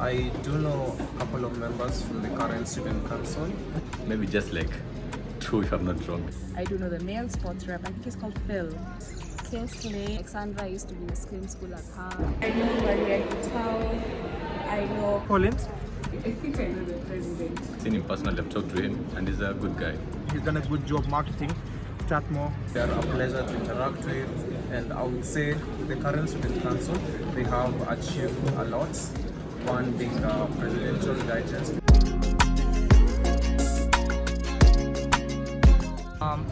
I do know a couple of members from the current student council. Maybe just like 2 if I'm not wrong. I do know the male sports rep. I think he's called Phil. Kingsley. Alexandra used to be in the same school as her. I know Maria Gitao. I know Collins. I think I know the president. Seen him personally, I've talked to him, and he's a good guy. He's done a good job marketing Strathmore. They are a pleasure to interact with, and I would say the current student council, they have achieved a lot. One being presidential digest.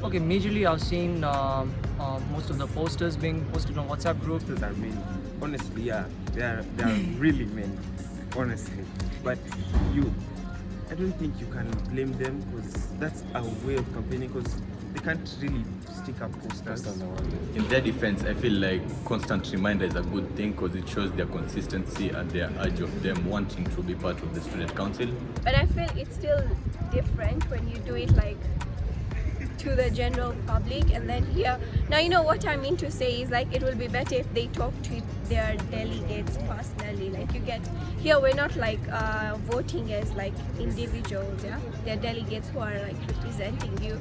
Okay, majorly I've seen most of the posters being posted on WhatsApp groups. I mean, honestly, yeah, they are really many, honestly. But I don't think you can blame them because that's a way of campaigning because they can't really stick up posters. In their defense, I feel like constant reminder is a good thing because it shows their consistency and their urge of them wanting to be part of the student council. But I feel it's still different when you do it like to the general public, and then here now you know what I mean to say is like it will be better if they talk to their delegates personally. Like you get here, we're not like voting as like individuals, yeah, they're delegates who are like representing you.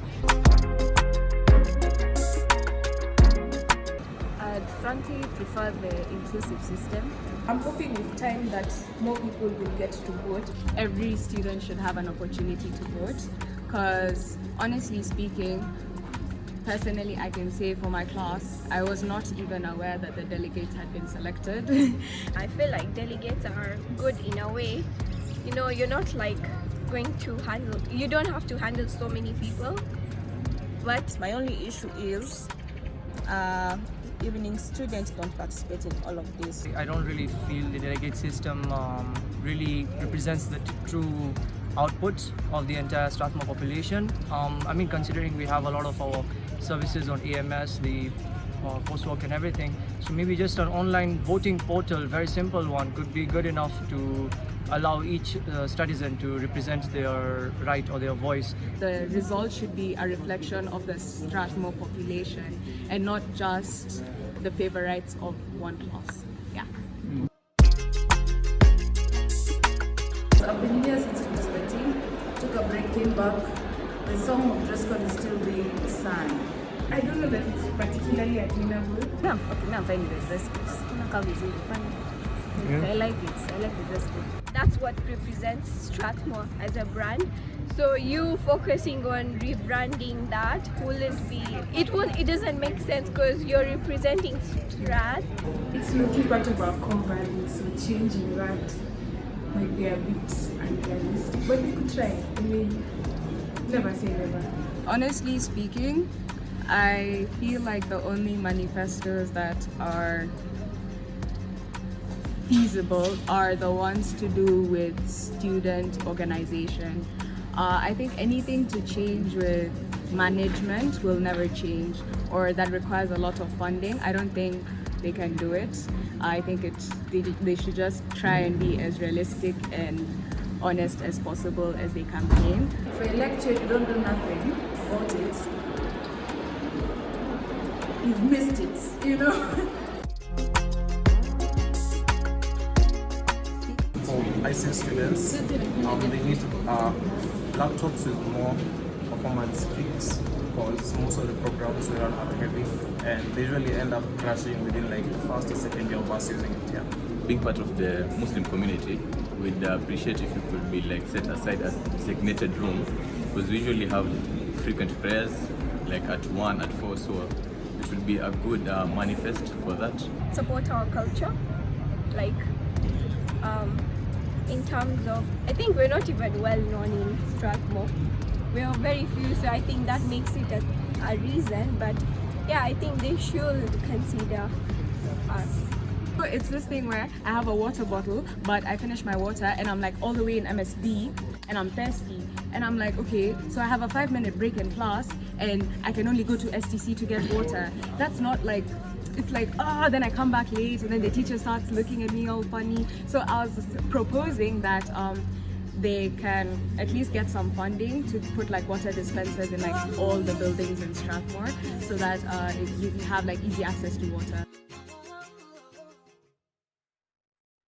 I'd frankly prefer the inclusive system. I'm hoping with time that more people will get to vote. Every student should have an opportunity to vote because honestly speaking, personally I can say for my class, I was not even aware that the delegates had been selected. I feel like delegates are good in a way. You know, you're not like going to handle, you don't have to handle so many people. But my only issue is evening students don't participate in all of this. I don't really feel the delegate system really represents the true output of the entire Strathmore population. I mean, considering we have a lot of our services on AMS, the coursework and everything, so maybe just an online voting portal, very simple one, could be good enough to allow each Stratizen to represent their right or their voice. The result should be a reflection of the Strathmore population and not just the favorites of one class. Yeah. I've been here since 2013, took a break, came back. The song of dress code is still being sung. I don't know that it's particularly attainable. No, okay, now I'm fine with the dress codes. I like it. I like the dress code. that's what represents Strathmore as a brand. So you focusing on rebranding that it doesn't make sense because you're representing Strat. It's looking part of our core values, so changing that might be a bit unrealistic, but we could try. I mean, never say never. Honestly speaking, I feel like the only manifestos that are feasible are the ones to do with student organization. I think anything to change with management will never change, or that requires a lot of funding. I don't think they can do it. I think they should just try and be as realistic and honest as possible as they campaign. If you're elected, you don't do nothing about it, you've missed it, you know? For IC students, they need laptops with more performance peaks because most of the programs we run are heavy and they usually end up crashing within like the first or second year of us using it. Yeah. Being part of the Muslim community, we'd appreciate if you could be like set aside a designated room because we usually have frequent prayers like at 1, at 4, so it would be a good manifest for that. Support our culture, like in terms of, I think we're not even well known in Strathmore. We are very few, so I think that makes it a reason. But yeah, I think they should consider us. It's this thing where I have a water bottle, but I finish my water and I'm like all the way in MSB and I'm thirsty. And I'm like, okay, so I have a 5-minute break in class and I can only go to STC to get water. That's not like, it's like, then I come back late and then the teacher starts looking at me all funny. So I was proposing that they can at least get some funding to put like water dispensers in like all the buildings in Strathmore, so that you have like easy access to water.